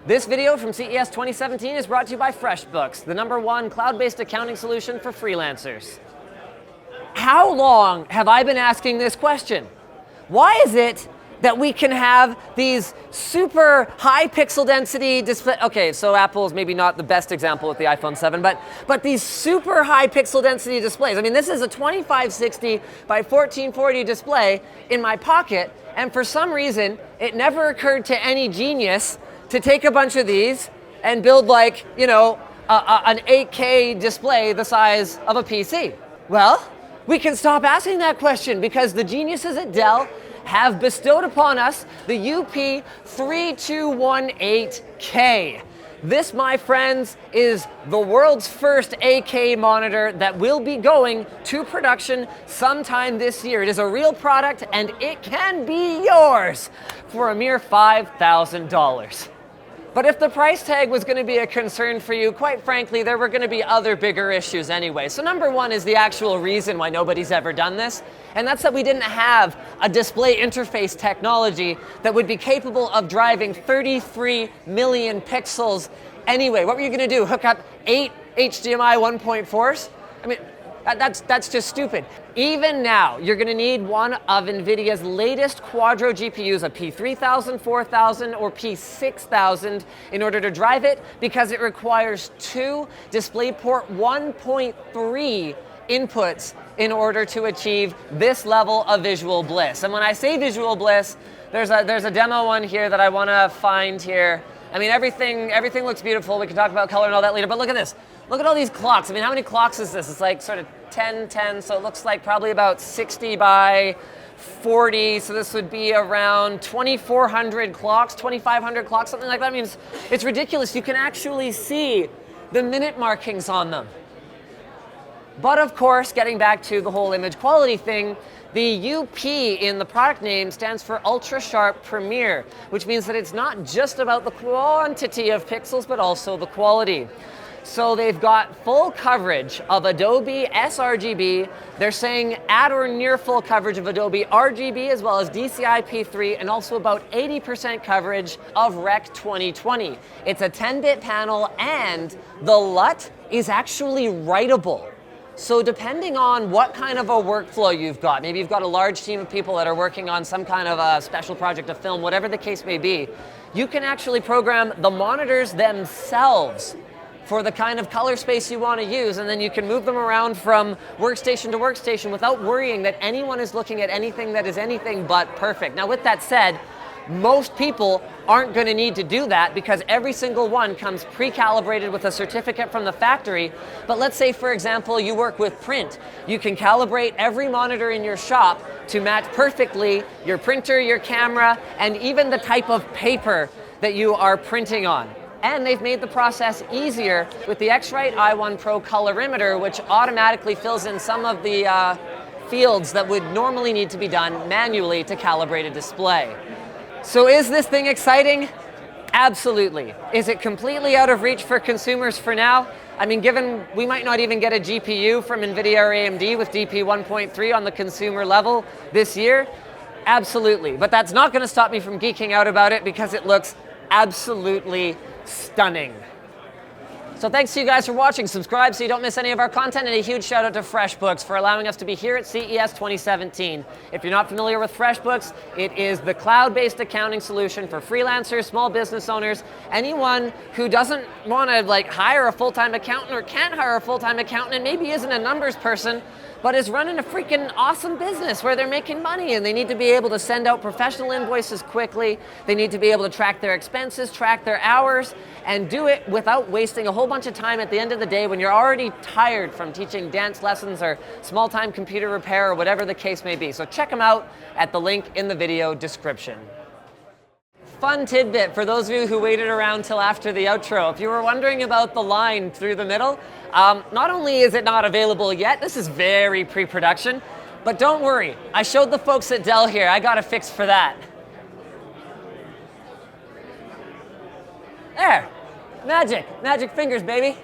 This video from CES 2017 is brought to you by FreshBooks, the #1 cloud-based accounting solution for freelancers. How long have I been asking this question? Why is it that we can have these super high pixel density display? Okay, so Apple's maybe not the best example with the iPhone 7, but these super high pixel density displays. I mean, this is a 2560 by 1440 display in my pocket, and for some reason, it never occurred to any genius to take a bunch of these and build like, you know, an 8K display the size of a PC. Well, we can stop asking that question because the geniuses at Dell have bestowed upon us the UP3218K. This, my friends, is the world's first 8K monitor that will be going to production sometime this year. It is a real product and it can be yours for a mere $5,000. But if the price tag was going to be a concern for you, quite frankly, there were going to be other bigger issues anyway. So #1 is the actual reason why nobody's ever done this, and that's that we didn't have a display interface technology that would be capable of driving 33 million pixels anyway. What were you going to do, hook up 8 HDMI 1.4s? I mean, that's just stupid. Even now, you're going to need one of NVIDIA's latest Quadro GPUs, a P3000, 4000, or P6000, in order to drive it, because it requires 2 DisplayPort 1.3 inputs in order to achieve this level of visual bliss. And when I say visual bliss, there's a demo one here that I want to find here. I mean, everything looks beautiful. We can talk about color and all that later, but look at this. Look at all these clocks. I mean, how many clocks is this? It's like sort of 10, so it looks like probably about 60 by 40, so this would be around 2,400 clocks, 2,500 clocks, something like that. I mean, it's ridiculous. You can actually see the minute markings on them. But of course, getting back to the whole image quality thing, the UP in the product name stands for Ultra Sharp Premier, which means that it's not just about the quantity of pixels, but also the quality. So they've got full coverage of Adobe sRGB. They're saying at or near full coverage of Adobe RGB, as well as DCI P3, and also about 80% coverage of Rec 2020. It's a 10-bit panel, and the LUT is actually writable. So depending on what kind of a workflow you've got, maybe you've got a large team of people that are working on some kind of a special project, a film, whatever the case may be, you can actually program the monitors themselves for the kind of color space you want to use, and then you can move them around from workstation to workstation without worrying that anyone is looking at anything that is anything but perfect. Now, with that said, most people aren't going to need to do that because every single one comes pre-calibrated with a certificate from the factory. But let's say, for example, you work with print. You can calibrate every monitor in your shop to match perfectly your printer, your camera, and even the type of paper that you are printing on. And they've made the process easier with the X-Rite i1 Pro Colorimeter, which automatically fills in some of the fields that would normally need to be done manually to calibrate a display. So is this thing exciting? Absolutely. Is it completely out of reach for consumers for now? I mean, given we might not even get a GPU from NVIDIA or AMD with DP 1.3 on the consumer level this year? Absolutely. But that's not going to stop me from geeking out about it because it looks absolutely stunning. So thanks to you guys for watching. Subscribe so you don't miss any of our content, and a huge shout out to FreshBooks for allowing us to be here at CES 2017. If you're not familiar with FreshBooks, it is the cloud-based accounting solution for freelancers, small business owners, anyone who doesn't want to like hire a full-time accountant or can't hire a full-time accountant and maybe isn't a numbers person, but is running a freaking awesome business where they're making money and they need to be able to send out professional invoices quickly. They need to be able to track their expenses, track their hours, and do it without wasting a whole bunch of time at the end of the day when you're already tired from teaching dance lessons or small-time computer repair or whatever the case may be. So check them out at the link in the video description. Fun tidbit for those of you who waited around till after the outro. If you were wondering about the line through the middle, not only is it not available yet, this is very pre-production, but don't worry, I showed the folks at Dell here, I got a fix for that. There, magic fingers, baby.